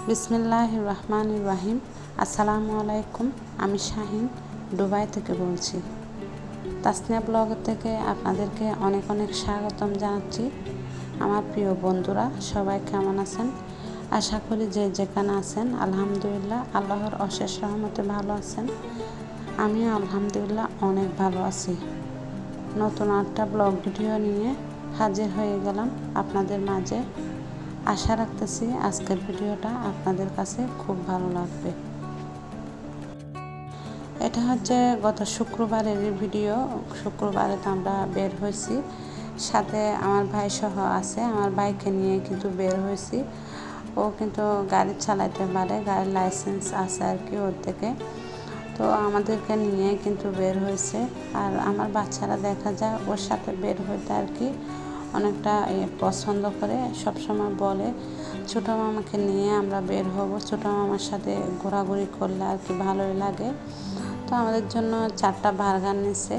বিসমিল্লাহির রহমানির রহিম। আসসালামু আলাইকুম। আমি শাহিন দুবাই থেকে বলছি। তাসনিয়া ব্লগ থেকে আপনাদেরকে অনেক অনেক স্বাগতম জানাচ্ছি। আমার প্রিয় বন্ধুরা সবাই কেমন আছেন? আশা করি যে যেখানে আছেন আলহামদুলিল্লাহ আল্লাহর অশেষ রহমতে ভালো আছেন। আমিও আলহামদুলিল্লাহ অনেক ভালো আছি। নতুন একটা ব্লগ ভিডিও নিয়ে হাজির হয়ে গেলাম আপনাদের মাঝে। আশা রাখতেছি আজকের ভিডিওটা আপনাদের কাছে খুব ভালো লাগবে। এটা হচ্ছে গত শুক্রবারের ভিডিও। শুক্রবারে তো আমরা বের হয়েছি, সাথে আমার ভাই সহ আছে। আমার ভাইকে নিয়ে কিন্তু বের হয়েছি। ও কিন্তু গাড়ি চালাতে পারে, গাড়ির লাইসেন্স আছে আর কি ওর থেকে। তো আমাদেরকে নিয়ে কিন্তু বের হয়েছে। আর আমার বাচ্চারা দেখা যায় ওর সাথে বের হইতে আর কি অনেকটা পছন্দ করে। সবসময় বলে ছোটো মামাকে নিয়ে আমরা বের হব, ছোটো মামার সাথে ঘোরাঘুরি করলে আর কি ভালোই লাগে। তো আমাদের জন্য 4টা বার্গার নিছে।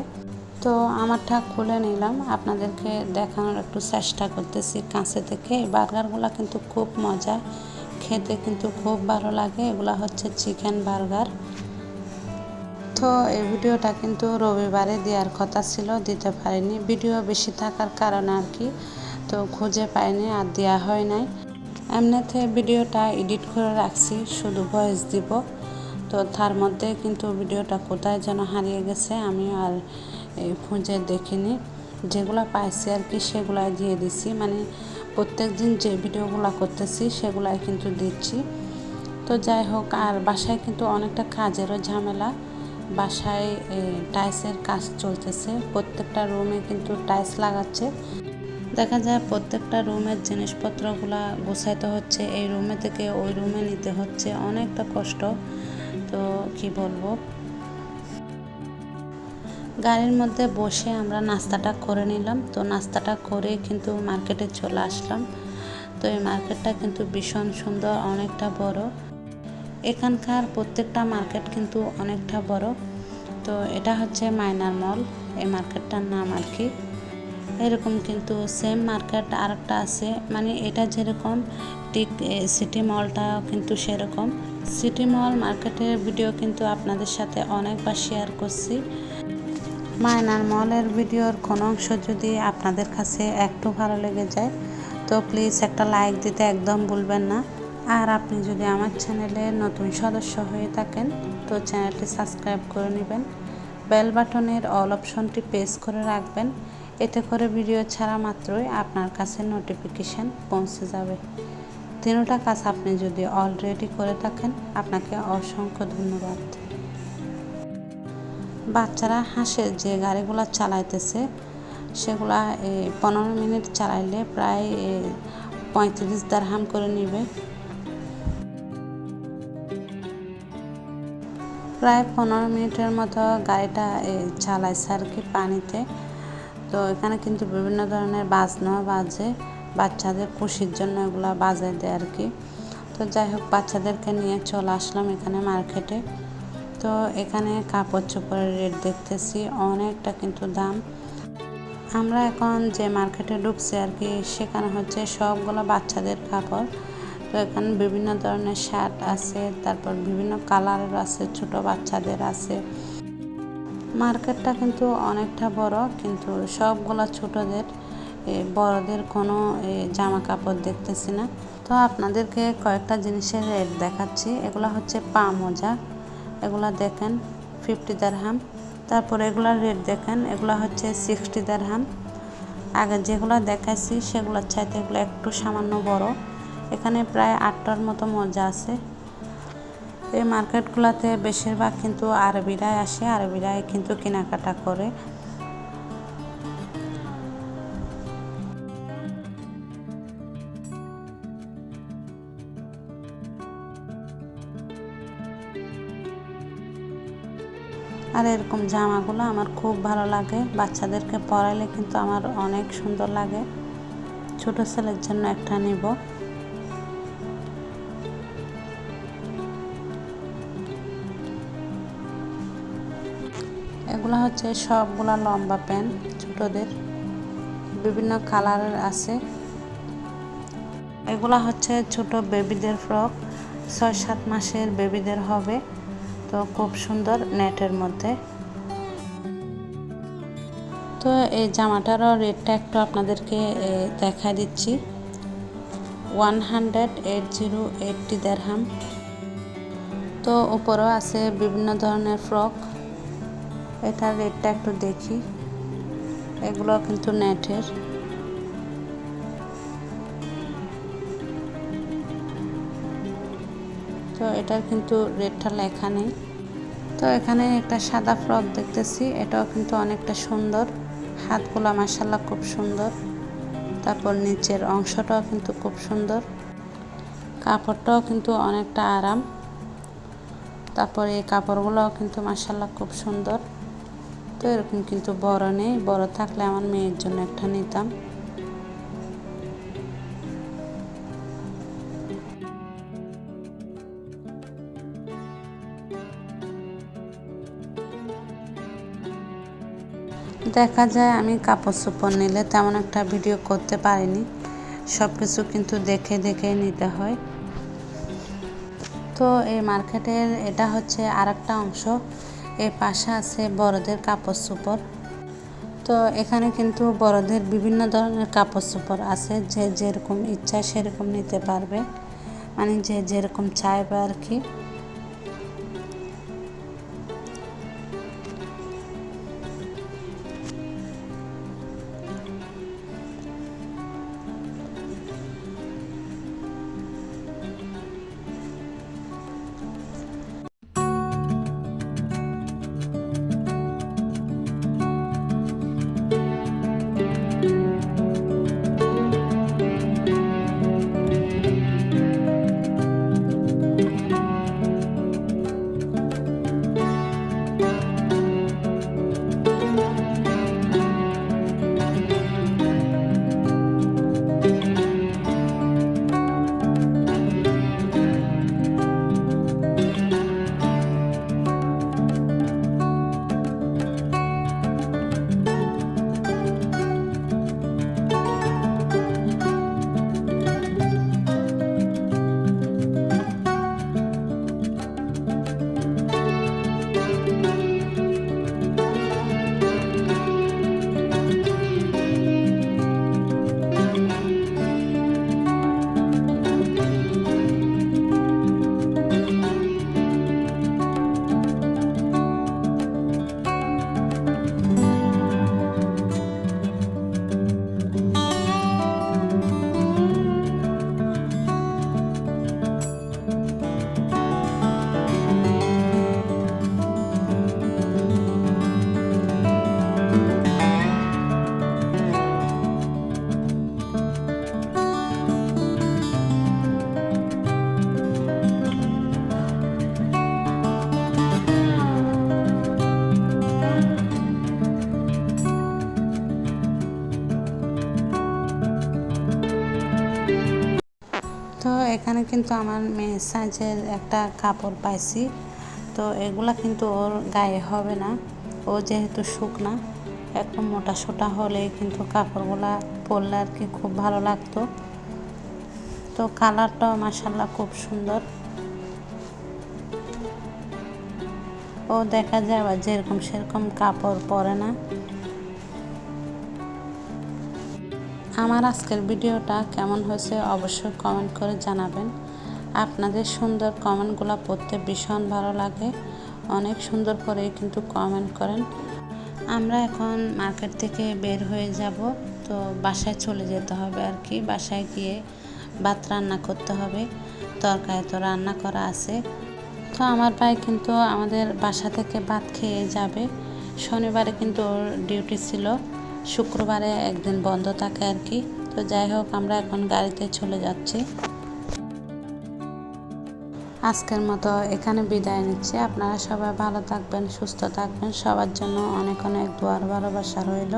তো আমারটা খুলে নিলাম, আপনাদেরকে দেখানোর একটু চেষ্টা করতেছি কাছে থেকে। এই বার্গারগুলো কিন্তু খুব মজা, খেতে কিন্তু খুব ভালো লাগে। এগুলো হচ্ছে চিকেন বার্গার। তো এই ভিডিওটা কিন্তু রবিবারে দেওয়ার কথা ছিল, দিতে পারিনি। ভিডিও বেশি থাকার কারণে আর কি তো খুঁজে পাইনি আর দেওয়া হয় নাই। এমনিতে ভিডিওটা এডিট করে রাখছি, শুধু ভয়েস দিব। তো তার মধ্যে কিন্তু ভিডিওটা কোথায় যেন হারিয়ে গেছে, আমি আর খুঁজে দেখিনি। যেগুলো পাইছি আর কি সেগুলাই দিয়ে দিছি। মানে প্রত্যেক দিন যে ভিডিওগুলো করতেছি সেগুলাই কিন্তু দিচ্ছি। তো যাই হোক, আর বাসায় কিন্তু অনেকটা কাজেরও ঝামেলা। বাসায় টাইলসের কাজ চলতেছে, প্রত্যেকটা রুমে কিন্তু টাইলস লাগাচ্ছে। দেখা যায় প্রত্যেকটা রুমের জিনিসপত্রগুলা গোছাইতে হচ্ছে, এই রুমে থেকে ওই রুমে নিতে হচ্ছে, অনেকটা কষ্ট। তো কি বলবো, গাড়ির মধ্যে বসে আমরা নাস্তাটা করে নিলাম। তো নাস্তাটা করে কিন্তু মার্কেটে চলে আসলাম। তো এই মার্কেটটা কিন্তু ভীষণ সুন্দর, অনেকটা বড়। এখানকার প্রত্যেকটা মার্কেট কিন্তু অনেকটা বড়। তো এটা হচ্ছে মাইনার মল, এই মার্কেটটার নাম আর কি। এরকম কিন্তু সেম মার্কেট আরেকটা আছে, মানে এটা যেরকম ঠিক সিটি মলটা কিন্তু সেরকম। সিটি মল মার্কেটের ভিডিও কিন্তু আপনাদের সাথে অনেকবার শেয়ার করছি। মাইনার মলের ভিডিওর কোনো অংশ যদি আপনাদের কাছে একটু ভালো লেগে যায় তো প্লিজ একটা লাইক দিতে একদম ভুলবেন না। আর আপনি যদি আমার চ্যানেলে নতুন সদস্য হয়ে থাকেন তো চ্যানেলটি সাবস্ক্রাইব করে নেবেন, বেল বাটনের অল অপশনটি প্রেস করে রাখবেন। এতে করে ভিডিও ছাড়া মাত্রই আপনার কাছে নোটিফিকেশান পৌঁছে যাবে। তিনটা কাজ আপনি যদি অলরেডি করে থাকেন আপনাকে অসংখ্য ধন্যবাদ। বাচ্চারা হাসে যে গাড়িগুলো চালাইতেছে সেগুলা 15 মিনিট চালাইলে প্রায় 35 দিরহাম করে নেবে। প্রায় 15 মিনিটের মতো গাড়িটা চালাইছে আর কি পানিতে। তো এখানে কিন্তু বিভিন্ন ধরনের বাজনাও বাজে, বাচ্চাদের খুশির জন্য এগুলো বাজায় দেয় আর কি। তো যাই হোক, বাচ্চাদেরকে নিয়ে চলে আসলাম এখানে মার্কেটে। তো এখানে কাপড় চোপড়ের রেট দেখতেছি, অনেকটা কিন্তু দাম। আমরা এখন যে মার্কেটে ঢুকছি আর কি সেখানে হচ্ছে সবগুলো বাচ্চাদের কাপড়। তো এখানে বিভিন্ন ধরনের শার্ট আছে, তারপর বিভিন্ন কালারের আছে, ছোট বাচ্চাদের আছে। মার্কেটটা কিন্তু অনেকটা বড়, কিন্তু সবগুলো ছোটদের, বড়দের কোনো জামা কাপড় দেখতেছি না। তো আপনাদেরকে কয়েকটা জিনিসের রেট দেখাচ্ছি। এগুলো হচ্ছে পা মোজা, এগুলা দেখেন 50 দিরহাম। তারপর এগুলার রেট দেখেন, এগুলো হচ্ছে 60 দিরহাম। আগে যেগুলো দেখাইছি সেগুলোর চাইতে এগুলো একটু সামান্য বড়। এখানে প্রায় 8টার মতো মোজা আছে। এই মার্কেটগুলোতে বেশিরভাগ কিন্তু আরবিরাই আসে, আরবিরাই কিন্তু কেনাকাটা করে। আর এরকম জামাগুলো আমার খুব ভালো লাগে, বাচ্চাদেরকে পরাইলে কিন্তু আমার অনেক সুন্দর লাগে। ছোট ছেলের জন্য একটা নিব। এগুলো হচ্ছে সবগুলা লম্বা প্যান্ট, ছোটদের বিভিন্ন কালারের আছে। এগুলা হচ্ছে ছোট বেবিদের ফ্রক। 6-7 মাসের বেবিদের হবে। তো খুব সুন্দর নেটের মধ্যে। তো এই জামাটারও রেটটা একটু আপনাদেরকে দেখা দিচ্ছি। 180 দিরহাম। তো উপরেও আছে বিভিন্ন ধরনের ফ্রক। এটার রেটটা একটু দেখি। এগুলো কিন্তু নেটের। তো এটার কিন্তু রেটটা লেখা নেই। তো এখানে একটা সাদা ফ্রক দেখতেছি, এটাও কিন্তু অনেকটা সুন্দর। হাতগুলা মাশাআল্লাহ খুব সুন্দর। তারপর নিচের অংশটাও কিন্তু খুব সুন্দর, কাপড়টাও কিন্তু অনেকটা আরাম। তারপর এই কাপড়গুলোও কিন্তু মাশাআল্লাহ খুব সুন্দর। তো এরকম কিন্তু বড় নেই, বড় থাকলে আমার মেয়ের জন্য একটা নিতাম। দেখা যায় আমি কাপড় চোপড় নিলে তেমন একটা ভিডিও করতে পারিনি, সব কিছু কিন্তু দেখে দেখে নিতে হয়। তো এই মার্কেটের এটা হচ্ছে আরেকটা অংশ। এই পাশে আছে বড়দের কাপড় চোপড়। তো এখানে কিন্তু বড়দের বিভিন্ন ধরনের কাপড় চোপড় আছে, যে যেরকম ইচ্ছা সেরকম নিতে পারবে, মানে যে যেরকম চাইবে আর কি। তো এখানে কিন্তু আমার মেয়ের সাইজের একটা কাপড় পাইছি। তো এগুলা কিন্তু ওর গায়ে হবে না, ও যেহেতু শুকনা, একটু মোটা সোটা হলে কিন্তু কাপড়গুলা পরলে আর কি খুব ভালো লাগতো। তো কালারটাও মাশাআল্লাহ খুব সুন্দর। ও দেখা যায় আবার যেরকম সেরকম কাপড় পরে না। আমার আজকের ভিডিওটা কেমন হয়েছে অবশ্যই কমেন্ট করে জানাবেন। আপনাদের সুন্দর কমেন্টগুলো পড়তে ভীষণ ভালো লাগে, অনেক সুন্দর করে কিন্তু কমেন্ট করেন। আমরা এখন মার্কেট থেকে বের হয়ে যাব, তো বাসায় চলে যেতে হবে আর কি। বাসায় গিয়ে ভাত রান্না করতে হবে, তরকারি তো রান্না করা আছে। তো আমার ভাই কিন্তু আমাদের বাসা থেকে ভাত খেয়ে যাবে। শনিবারে কিন্তু ওর ডিউটি ছিল, শুক্রবারে একদিন বন্ধ থাকে আর কি। তো যাই হোক, আমরা এখন গাড়িতে চলে যাচ্ছি। আজকের মতো এখানে বিদায় নিচ্ছি। আপনারা সবাই ভালো থাকবেন, সুস্থ থাকবেন। সবার জন্য অনেক অনেক দোয়ার ভালোবাসা রইল।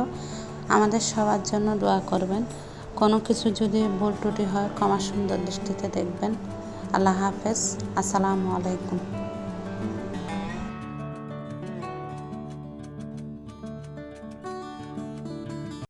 আমাদের সবার জন্য দোয়া করবেন। কোনো কিছু যদি ভুল ত্রুটি হয় ক্ষমা সুন্দর দৃষ্টিতে দেখবেন। আল্লাহ হাফেজ। আসসালামু আলাইকুম।